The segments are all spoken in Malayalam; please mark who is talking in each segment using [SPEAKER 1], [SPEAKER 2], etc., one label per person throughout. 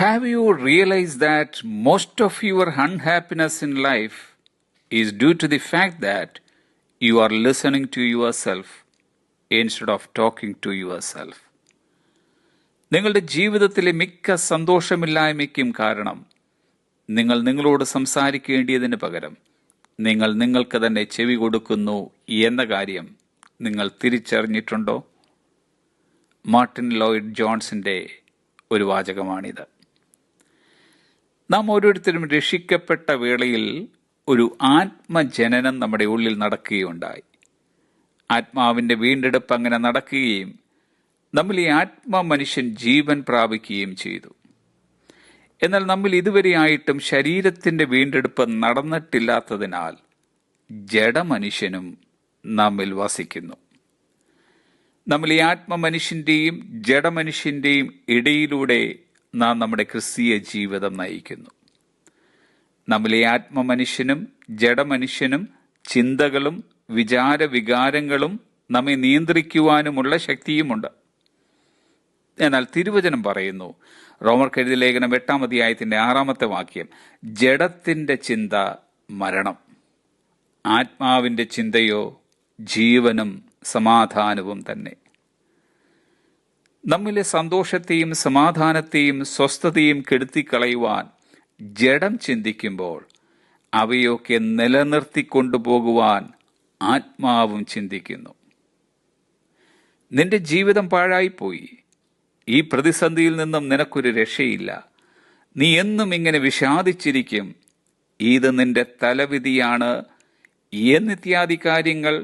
[SPEAKER 1] Have you realized that most of your unhappiness in life is due to the fact that you are listening to yourself instead of talking to yourself? നിങ്ങളുടെ ജീവിതത്തിലെ മിക്ക സന്തോഷമില്ലായ്മയ്ക്കും കാരണം നിങ്ങൾ നിങ്ങളോട് സംസാരിക്കേണ്ടിയതിന് പകരം നിങ്ങൾ നിങ്ങൾക്ക് തന്നെ ചെവി കൊടുക്കുന്നു എന്ന കാര്യം നിങ്ങൾ തിരിച്ചറിഞ്ഞിട്ടുണ്ടോ? മാർട്ടിൻ ലോയ്ഡ് ജോൺസിന്റെ ഒരു വാചകമാണിത്. നാം ഓരോരുത്തരും രക്ഷിക്കപ്പെട്ട വേളയിൽ ഒരു ആത്മജനനം നമ്മുടെ ഉള്ളിൽ നടക്കുകയുണ്ടായി. ആത്മാവിന്റെ വീണ്ടെടുപ്പ് അങ്ങനെ നടക്കുകയും നമ്മൾ ഈ മനുഷ്യൻ ജീവൻ പ്രാപിക്കുകയും ചെയ്തു. എന്നാൽ നമ്മൾ ഇതുവരെയായിട്ടും ശരീരത്തിന്റെ വീണ്ടെടുപ്പ് നടന്നിട്ടില്ലാത്തതിനാൽ ജഡമനുഷ്യനും നമ്മിൽ വസിക്കുന്നു. നമ്മൾ ഈ മനുഷ്യന്റെയും ജഡമനുഷ്യന്റെയും ഇടയിലൂടെ നാം നമ്മുടെ ക്രിസ്തീയ ജീവിതം നയിക്കുന്നു. നമ്മളെ മനുഷ്യനും ജഡമനുഷ്യനും ചിന്തകളും വിചാരവികാരങ്ങളും നമ്മെ നിയന്ത്രിക്കുവാനുമുള്ള ശക്തിയുമുണ്ട്. എന്നാൽ തിരുവചനം പറയുന്നു, റോമർക്കെഴുതിയ ലേഖനം 8-ാം അധ്യായത്തിന്റെ 6-ാമത്തെ വാക്യം, ജഡത്തിന്റെ ചിന്ത മരണം, ആത്മാവിന്റെ ചിന്തയോ ജീവനും സമാധാനവും തന്നെ. നമ്മിലെ സന്തോഷത്തെയും സമാധാനത്തെയും സ്വസ്ഥതയും കെടുത്തിക്കളയുവാൻ ജഡം ചിന്തിക്കുമ്പോൾ അവയൊക്കെ നിലനിർത്തിക്കൊണ്ടുപോകുവാൻ ആത്മാവും ചിന്തിക്കുന്നു. നിന്റെ ജീവിതം പാഴായിപ്പോയി. ഈ പ്രതിസന്ധിയിൽ നിന്നും നിനക്കൊരു രക്ഷയില്ല. നീ എന്നും ഇങ്ങനെ വിഷാദിച്ചിരിക്കും. ഇത് നിന്റെ തലവിധിയാണ് എന്നിത്യാദി കാര്യങ്ങൾ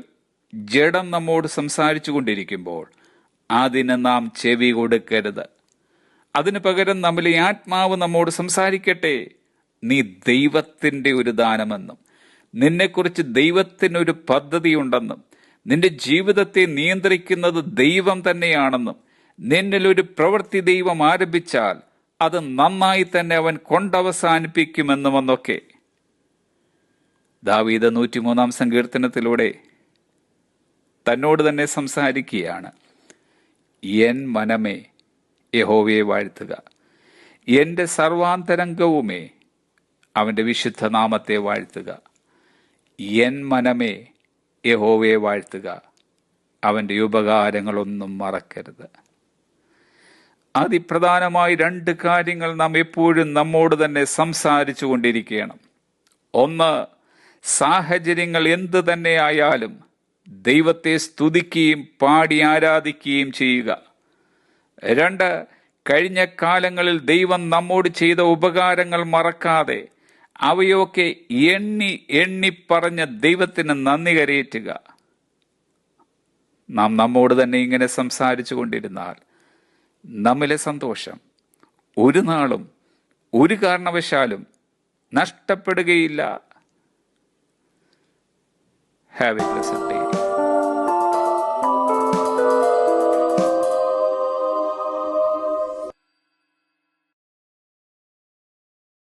[SPEAKER 1] ജഡം നമ്മോട് സംസാരിച്ചു കൊണ്ടിരിക്കുമ്പോൾ അതിന് നാം ചെവി കൊടുക്കരുത്. അതിനു പകരം നമ്മളെ ആത്മാവ് നമ്മോട് സംസാരിക്കട്ടെ. നീ ദൈവത്തിന്റെ ഒരു ദാനമെന്നും നിന്നെക്കുറിച്ച് ദൈവത്തിനൊരു പദ്ധതിയുണ്ടെന്നും നിന്റെ ജീവിതത്തെ നിയന്ത്രിക്കുന്നത് ദൈവം തന്നെയാണെന്നും നിന്നിൽ ഒരു പ്രവൃത്തി ദൈവം ആരംഭിച്ചാൽ അത് നന്നായി തന്നെ അവൻ കൊണ്ടവസാനിപ്പിക്കുമെന്നുമൊക്കെ ദാവീദ് 103-ാം സങ്കീർത്തനത്തിലൂടെ തന്നോട് തന്നെ സംസാരിക്കുകയാണ്. എൻ മനമേ യഹോവയെ വാഴ്ത്തുക, എന്റെ സർവാന്തരംഗവുമേ അവന്റെ വിശുദ്ധ നാമത്തെ വാഴ്ത്തുക. എൻ മനമേ യഹോവയെ വാഴ്ത്തുക, അവന്റെ ഉപകാരങ്ങളൊന്നും മറക്കരുത്. അതിപ്രധാനമായി 2 കാര്യങ്ങൾ നാം എപ്പോഴും നമ്മോട് തന്നെ സംസാരിച്ചു കൊണ്ടിരിക്കണം. ഒന്ന്, സാഹചര്യങ്ങൾ എന്തു തന്നെയായാലും ദൈവത്തെ സ്തുതിക്കുകയും പാടി ആരാധിക്കുകയും ചെയ്യുക. 2, കഴിഞ്ഞ കാലങ്ങളിൽ ദൈവം നമ്മോട് ചെയ്ത ഉപകാരങ്ങൾ മറക്കാതെ അവയൊക്കെ എണ്ണി എണ്ണി പറഞ്ഞ് ദൈവത്തിന് നന്ദി കരയേറ്റുക. നാം നമ്മോട് തന്നെ ഇങ്ങനെ സംസാരിച്ചു കൊണ്ടിരുന്നാൽ നമ്മിലെ സന്തോഷം ഒരു നാളും ഒരു കാരണവശാലും നഷ്ടപ്പെടുകയില്ല. Have a blessed day.